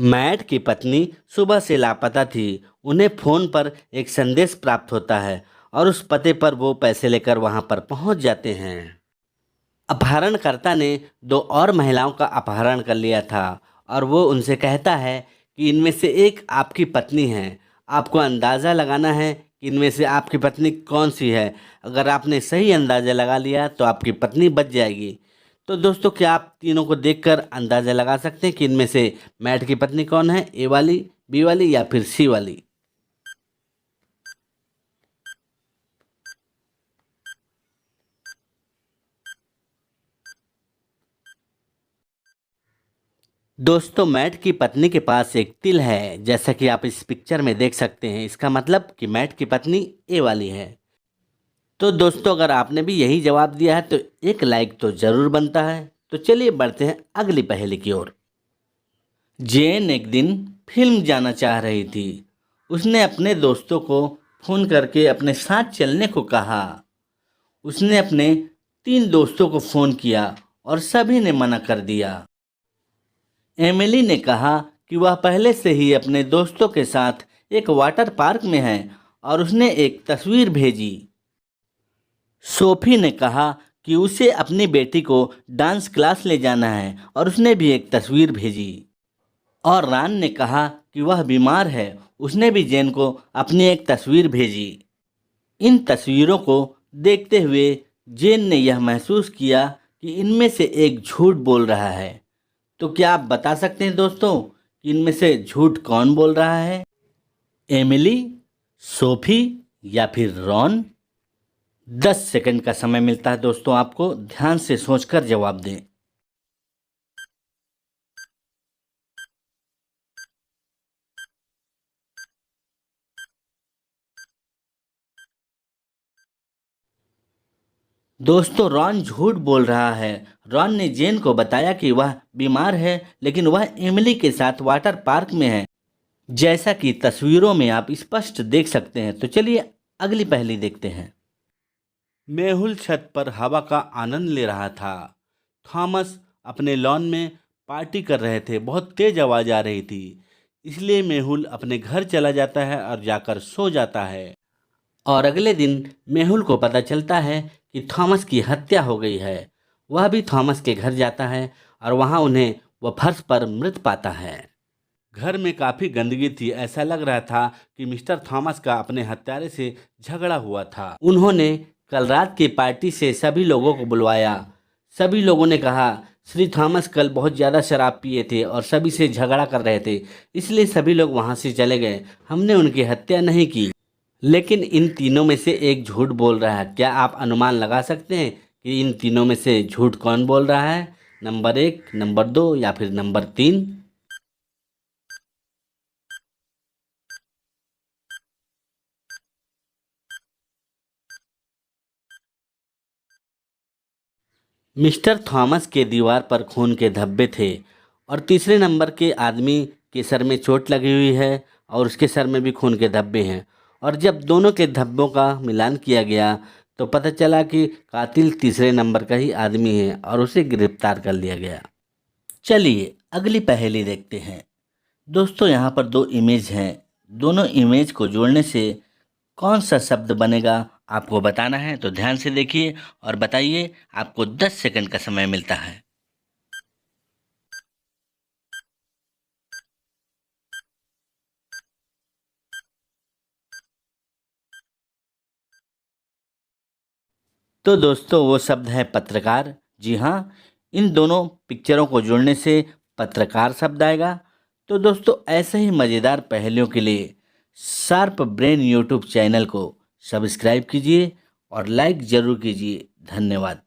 Mat की पत्नी सुबह से लापता थी। उन्हें फ़ोन पर एक संदेश प्राप्त होता है और उस पते पर वो पैसे लेकर वहां पर पहुंच जाते हैं। अपहरणकर्ता ने दो और महिलाओं का अपहरण कर लिया था और वो उनसे कहता है कि इनमें से एक आपकी पत्नी है। आपको अंदाज़ा लगाना है कि इनमें से आपकी पत्नी कौन सी है। अगर आपने सही अंदाज़ा लगा लिया तो आपकी पत्नी बच जाएगी। तो दोस्तों, क्या आप तीनों को देखकर अंदाज़ा लगा सकते हैं कि इनमें से मैट की पत्नी कौन है? ए वाली, बी वाली या फिर सी वाली? दोस्तों, मैट की पत्नी के पास एक तिल है, जैसा कि आप इस पिक्चर में देख सकते हैं। इसका मतलब कि मैट की पत्नी ए वाली है। तो दोस्तों, अगर आपने भी यही जवाब दिया है तो एक लाइक तो ज़रूर बनता है। तो चलिए बढ़ते हैं अगली पहेली की ओर। जेन एक दिन फिल्म जाना चाह रही थी। उसने अपने दोस्तों को फ़ोन करके अपने साथ चलने को कहा। उसने अपने 3 दोस्तों को फ़ोन किया और सभी ने मना कर दिया। एमिली ने कहा कि वह पहले से ही अपने दोस्तों के साथ एक वाटर पार्क में है और उसने एक तस्वीर भेजी। सोफी ने कहा कि उसे अपनी बेटी को डांस क्लास ले जाना है और उसने भी एक तस्वीर भेजी। और रान ने कहा कि वह बीमार है। उसने भी जेन को अपनी एक तस्वीर भेजी। इन तस्वीरों को देखते हुए जेन ने यह महसूस किया कि इनमें से एक झूठ बोल रहा है। तो क्या आप बता सकते हैं दोस्तों कि इनमें से झूठ कौन बोल रहा है? एमिली, सोफी या फिर रॉन? 10 सेकंड का समय मिलता है दोस्तों आपको। ध्यान से सोचकर जवाब दें। दोस्तों, रॉन झूठ बोल रहा है। रॉन ने जेन को बताया कि वह बीमार है, लेकिन वह एमिली के साथ वाटर पार्क में है, जैसा कि तस्वीरों में आप स्पष्ट देख सकते हैं। तो चलिए अगली पहेली देखते हैं। मेहुल छत पर हवा का आनंद ले रहा था। थॉमस अपने लॉन में पार्टी कर रहे थे। बहुत तेज आवाज आ रही थी, इसलिए मेहुल अपने घर चला जाता है और जाकर सो जाता है। और अगले दिन मेहुल को पता चलता है कि थॉमस की हत्या हो गई है। वह भी थॉमस के घर जाता है और वहां उन्हें वह फर्श पर मृत पाता है। घर में काफ़ी गंदगी थी। ऐसा लग रहा था कि मिस्टर थॉमस का अपने हत्यारे से झगड़ा हुआ था। उन्होंने कल रात की पार्टी से सभी लोगों को बुलवाया। सभी लोगों ने कहा, श्री थॉमस कल बहुत ज़्यादा शराब पिए थे और सभी से झगड़ा कर रहे थे, इसलिए सभी लोग वहाँ से चले गए। हमने उनकी हत्या नहीं की। लेकिन इन तीनों में से एक झूठ बोल रहा है। क्या आप अनुमान लगा सकते हैं कि इन तीनों में से झूठ कौन बोल रहा है? नंबर 1, नंबर 2 या फिर नंबर 3? मिस्टर थॉमस के दीवार पर खून के धब्बे थे और तीसरे नंबर के आदमी के सर में चोट लगी हुई है और उसके सर में भी खून के धब्बे हैं। और जब दोनों के धब्बों का मिलान किया गया तो पता चला कि कातिल तीसरे नंबर का ही आदमी है और उसे गिरफ्तार कर लिया गया। चलिए अगली पहेली देखते हैं। दोस्तों, यहाँ पर 2 इमेज हैं। दोनों इमेज को जोड़ने से कौन सा शब्द बनेगा आपको बताना है। तो ध्यान से देखिए और बताइए। आपको 10 सेकंड का समय मिलता है। तो दोस्तों, वो शब्द है पत्रकार। जी हाँ, इन दोनों पिक्चरों को जोड़ने से पत्रकार शब्द आएगा। तो दोस्तों, ऐसे ही मज़ेदार पहेलियों के लिए शार्प ब्रेन यूट्यूब चैनल को सब्सक्राइब कीजिए और लाइक ज़रूर कीजिए। धन्यवाद।